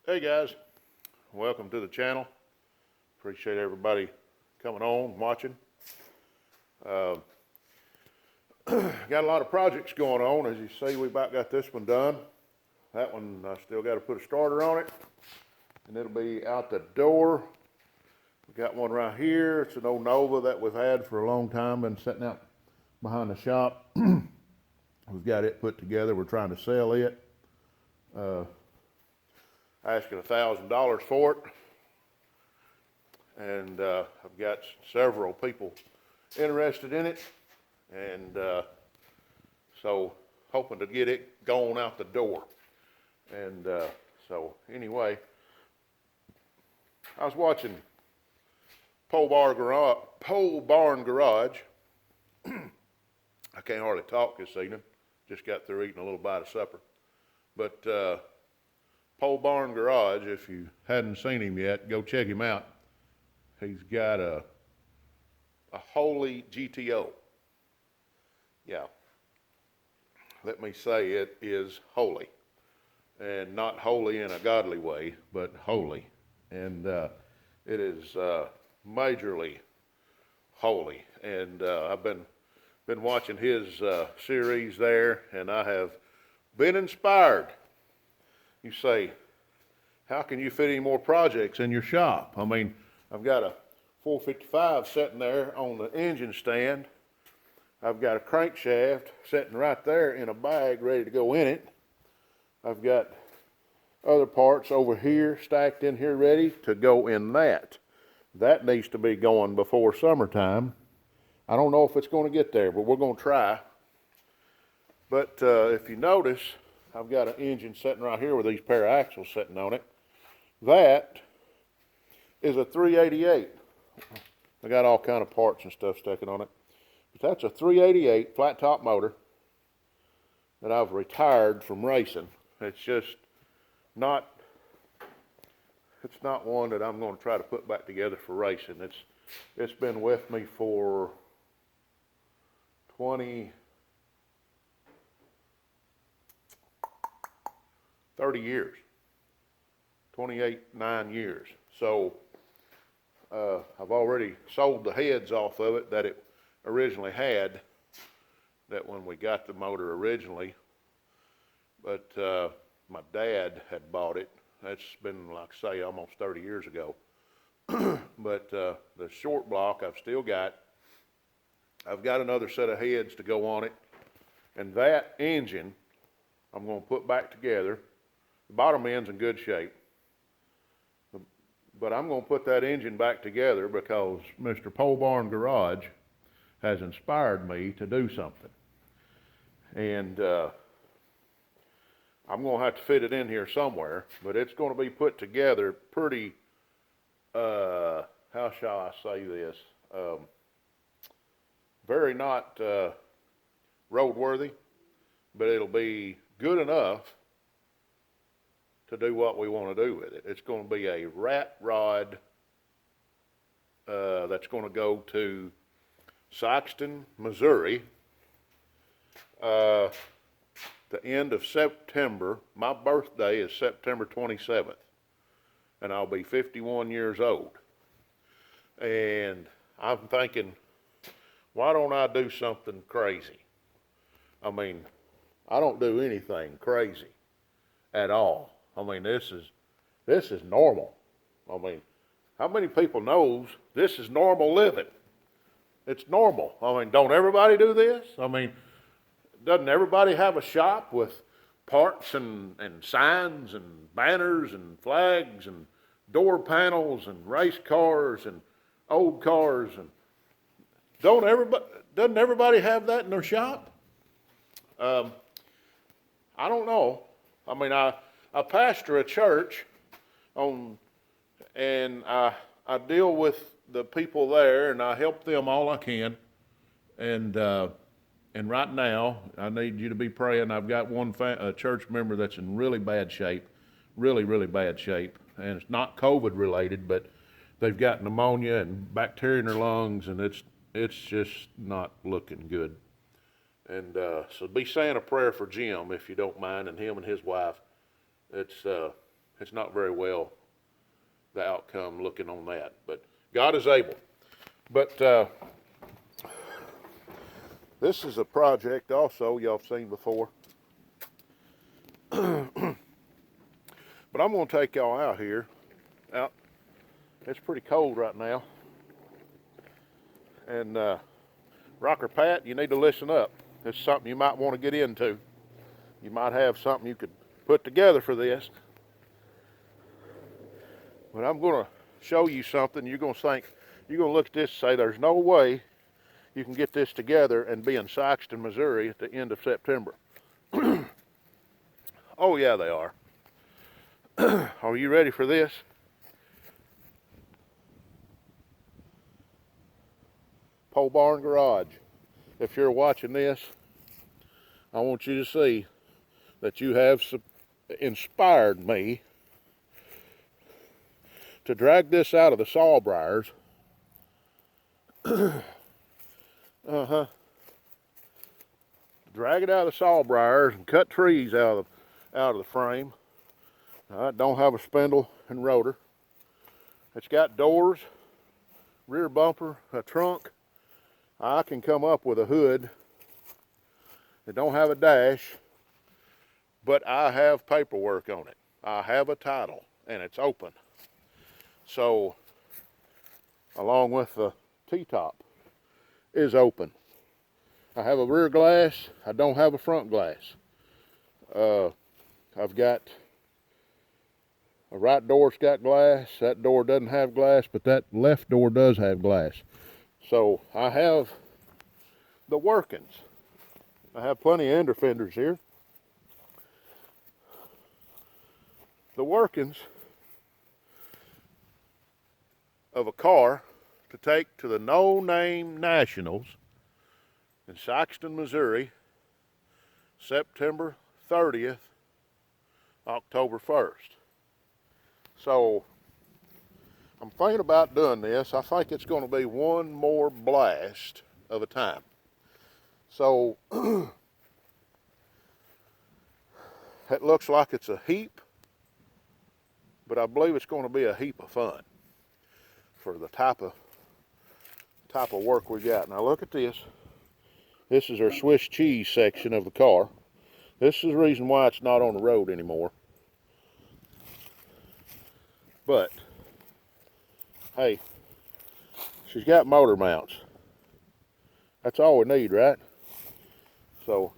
Hey guys, welcome to the channel. Appreciate everybody coming on, watching. Uh, got a lot of projects going on. As you see, we about got this one done. That one, I still got to put a starter on it, and it'll be out the door. We got one right here. It's an old Nova that we've had for a long time, been sitting out behind the shop. We've got it put together. We're trying to sell it. Asking $1,000 for it, and I've got several people interested in it, and so hoping to get it going out the door. And so anyway, I was watching Pole Barn Garage. I can't hardly talk this evening. Just got through eating a little bite of supper, but Pole Barn Garage, if you hadn't seen him yet, go check him out. He's got a Holley GTO. Yeah. Let me say it is holy. And not holy in a godly way, but holy. And it is majorly holy. And I've been watching his series there, and I have been inspired. You say, how can you fit any more projects in your shop? I mean, I've got a 455 sitting there on the engine stand. I've got a crankshaft sitting right there in a bag ready to go in it. I've got other parts over here stacked in here ready to go in that. That needs to be going before summertime. I don't know if it's going to get there, but we're going to try. But if you notice, I've got an engine sitting right here with these pair of axles sitting on it. That is a 388. I got all kind of parts and stuff sticking on it. But that's a 388 flat top motor that I've retired from racing. It's just not, it's not one that I'm going to try to put back together for racing. It's been with me for 30 years, 9 years. So I've already sold the heads off of it that it originally had, that when we got the motor originally. But my dad had bought it. That's been, like I say, almost 30 years ago. But the short block I've still got. I've got another set of heads to go on it. And that engine I'm going to put back together. The bottom end's in good shape. But I'm going to put that engine back together because Mr. Pole Barn Garage has inspired me to do something. And I'm going to have to fit it in here somewhere, but it's going to be put together pretty, how shall I say this, very not roadworthy, but it'll be good enough to do what we want to do with it. It's going to be a rat rod that's going to go to Sikeston, Missouri, the end of September. My birthday is September 27th, and I'll be 51 years old. And I'm thinking, why don't I do something crazy? I mean, I don't do anything crazy at all. I mean, this is normal. I mean, how many people knows this is normal living? It's normal. I mean, don't everybody do this? I mean, doesn't everybody have a shop with parts and signs and banners and flags and door panels and race cars and old cars? And doesn't everybody have that in their shop? I don't know. I mean, I pastor a church and I deal with the people there, and I help them all I can. And right now, I need you to be praying. I've got a church member that's in really bad shape, really, really bad shape. And it's not COVID related, but they've got pneumonia and bacteria in their lungs, and it's just not looking good. And so be saying a prayer for Jim, if you don't mind, and him and his wife. It's it's not very well, the outcome looking on that. But God is able. But this is a project also y'all have seen before. But I'm going to take y'all out here. It's pretty cold right now. And Rocker Pat, you need to listen up. This is something you might want to get into. You might have something you could put together for this. But I'm going to show you something. You're going to look at this and say, there's no way you can get this together and be in Sikeston, Missouri at the end of September. Oh yeah, they are. Are you ready for this? Pole Barn Garage. If you're watching this, I want you to see that you have inspired me to drag this out of the sawbriars. Drag it out of the sawbriars and cut trees out of the frame. Don't have a spindle and rotor. It's got doors, rear bumper, a trunk. I can come up with a hood. It don't have a dash, but I have paperwork on it. I have a title, and it's open. So, along with the T-top, is open. I have a rear glass. I don't have a front glass. I've got a right door's got glass. That door doesn't have glass, but that left door does have glass. So I have the workings. I have plenty of ender fenders here. The workings of a car to take to the No Name Nationals in Sikeston, Missouri, September 30th, October 1st. So I'm thinking about doing this. I think it's going to be one more blast of a time. So it looks like it's a heap, but I believe it's going to be a heap of fun for the type of work we got. Now look at this. This is our Swiss cheese section of the car. This is the reason why it's not on the road anymore. But hey, she's got motor mounts. That's all we need, right? So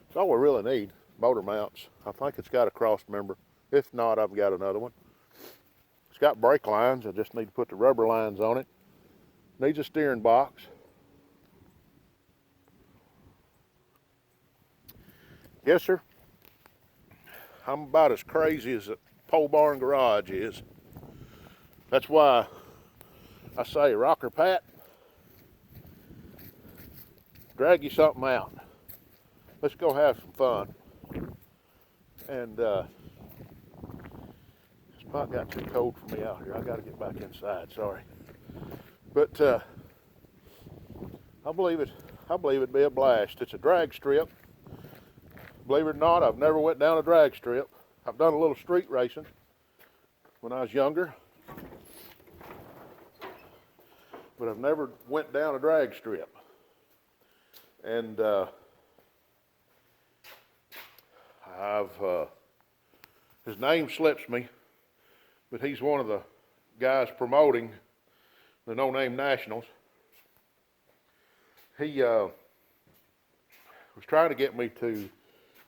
that's all we really need, motor mounts. I think it's got a cross member. If not, I've got another one. It's got brake lines. I just need to put the rubber lines on it. Needs a steering box. Yes, sir. I'm about as crazy as a Pole Barn Garage is. That's why I say, Rocker Pat, drag you something out. Let's go have some fun. And this spot got too cold for me out here. I got to get back inside. Sorry, but I believe it'd be a blast. It's a drag strip. Believe it or not, I've never went down a drag strip. I've done a little street racing when I was younger, but I've never went down a drag strip. And his name slips me, but he's one of the guys promoting the No Name Nationals. He was trying to get me to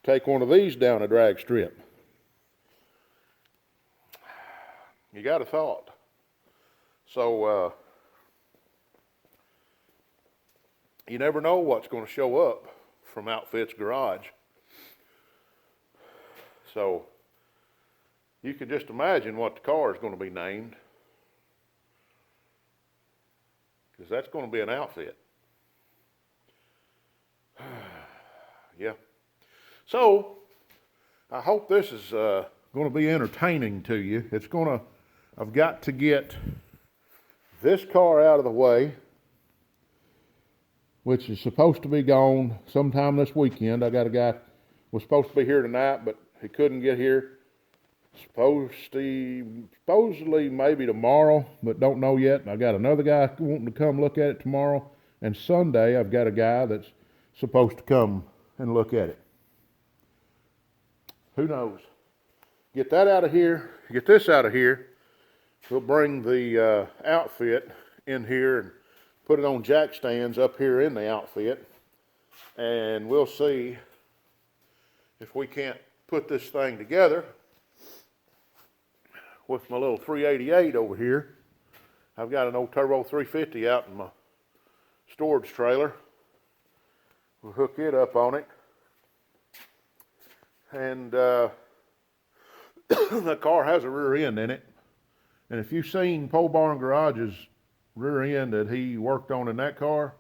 take one of these down a drag strip. You got a thought. So you never know what's going to show up from Outfits Garage. So you can just imagine what the car is going to be named, because that's going to be an outfit. Yeah. So I hope this is going to be entertaining to you. I've got to get this car out of the way, which is supposed to be gone sometime this weekend. I got a guy was supposed to be here tonight, but he couldn't get here. Supposedly maybe tomorrow, but don't know yet. I got another guy wanting to come look at it tomorrow, and Sunday I've got a guy that's supposed to come and look at it. Who knows? Get that out of here. Get this out of here. We'll bring the outfit in here and put it on jack stands up here in the outfit, and we'll see if we can't put this thing together with my little 388 over here. I've got an old Turbo 350 out in my storage trailer. We'll hook it up on it, and the car has a rear end in it. And if you've seen Pole Barn Garage's rear end that he worked on in that car,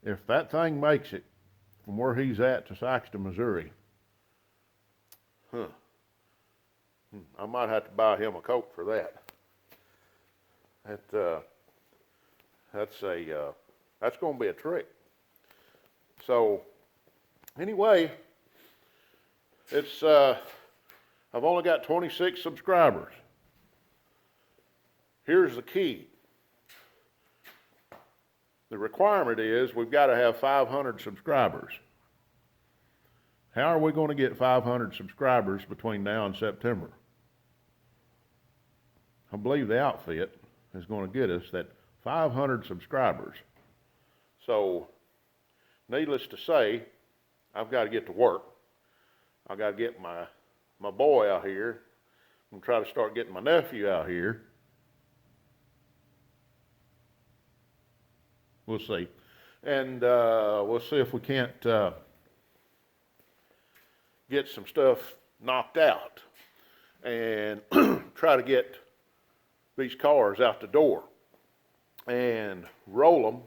if that thing makes it from where he's at to Saxton, Missouri, I might have to buy him a Coke for that. That's going to be a trick. So anyway, it's I've only got 26 subscribers. Here's the key. The requirement is we've got to have 500 subscribers. How are we going to get 500 subscribers between now and September? I believe the outfit is going to get us that 500 subscribers. So, needless to say, I've got to get to work. I've got to get my boy out here. I'm going to try to start getting my nephew out here. We'll see. And we'll see if we can't get some stuff knocked out and try to get these cars out the door and roll them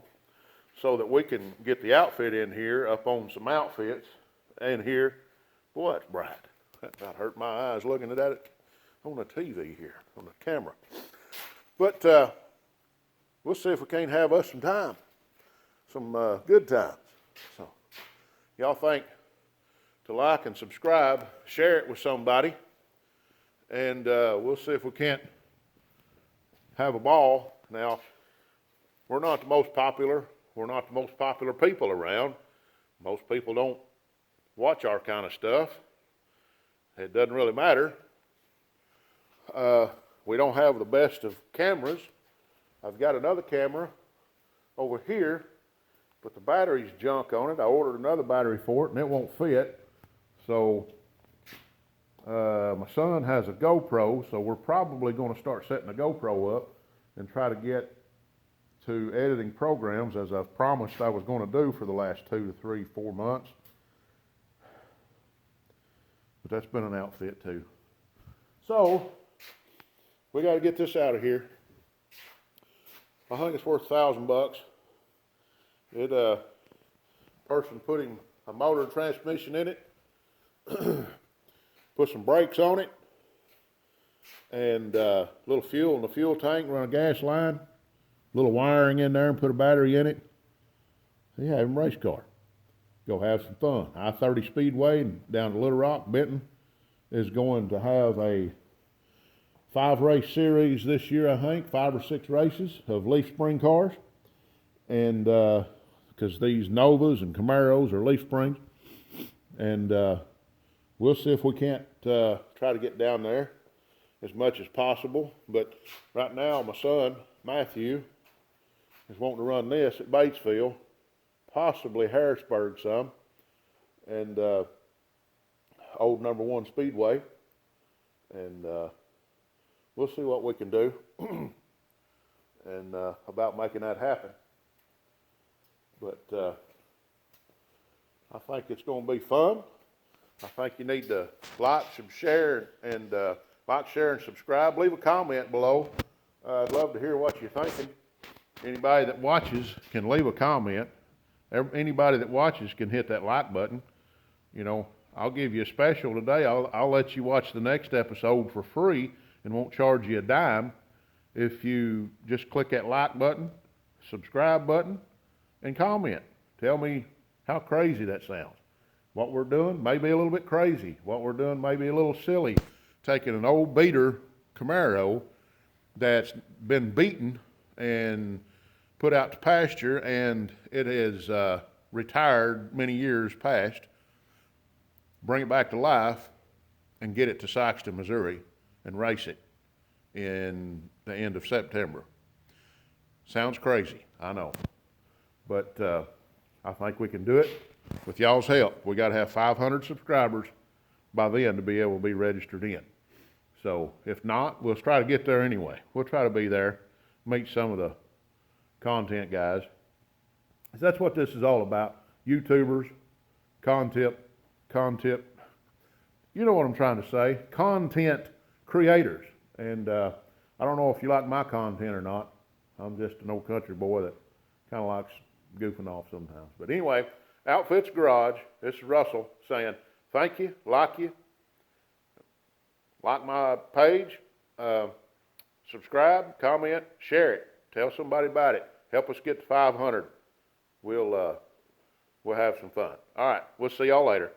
so that we can get the outfit in here up on some outfits in here. Boy, that's bright. That about hurt my eyes looking at it on the TV here, on the camera. But we'll see if we can't have us some time, some good times. So y'all think to like and subscribe, share it with somebody, and we'll see if we can't have a ball. Now, we're not the most popular. We're not the most popular people around. Most people don't watch our kind of stuff. It doesn't really matter. We don't have the best of cameras. I've got another camera over here, but the battery's junk on it. I ordered another battery for it, and it won't fit. So my son has a GoPro, so we're probably going to start setting the GoPro up and try to get to editing programs as I've promised I was going to do for the last 2 to 3, 4 months. But that's been an outfit too. So we got to get this out of here. I think it's worth $1,000. It person putting a motor and transmission in it, put some brakes on it, and a little fuel in the fuel tank, run a gas line, little wiring in there, and put a battery in it. You have a race car. Go have some fun. I-30 Speedway down to Little Rock, Benton, is going to have a 5-race series this year, I think, 5 or 6 races of leaf spring cars. And because these Novas and Camaros are leaf springs. And we'll see if we can't try to get down there as much as possible. But right now, my son, Matthew, is wanting to run this at Batesville, possibly Harrisburg some, and old number 1 Speedway. And we'll see what we can do and about making that happen. But I think it's going to be fun. I think you need to like, share, and subscribe. Leave a comment below. I'd love to hear what you're thinking. Anybody that watches can leave a comment. Anybody that watches can hit that like button. You know, I'll give you a special today. I'll let you watch the next episode for free and won't charge you a dime if you just click that like button, subscribe button, and comment. Tell me how crazy that sounds. What we're doing may be a little bit crazy. What we're doing may be a little silly. Taking an old beater Camaro that's been beaten and put out to pasture, and it is retired many years past, bring it back to life and get it to Sikeston, Missouri, and race it in the end of September. Sounds crazy, I know, but I think we can do it with y'all's help. We got to have 500 subscribers by then to be able to be registered in. So if not, we'll try to get there anyway. We'll try to be there, meet some of the content guys. That's what this is all about. YouTubers, content, you know what I'm trying to say, content creators. And I don't know if you like my content or not. I'm just an old country boy that kind of likes goofing off sometimes. But anyway, Outfits Garage, this is Russell saying thank you, like my page, subscribe, comment, share it, tell somebody about it, help us get to 500. We'll have some fun. All right, we'll see y'all later.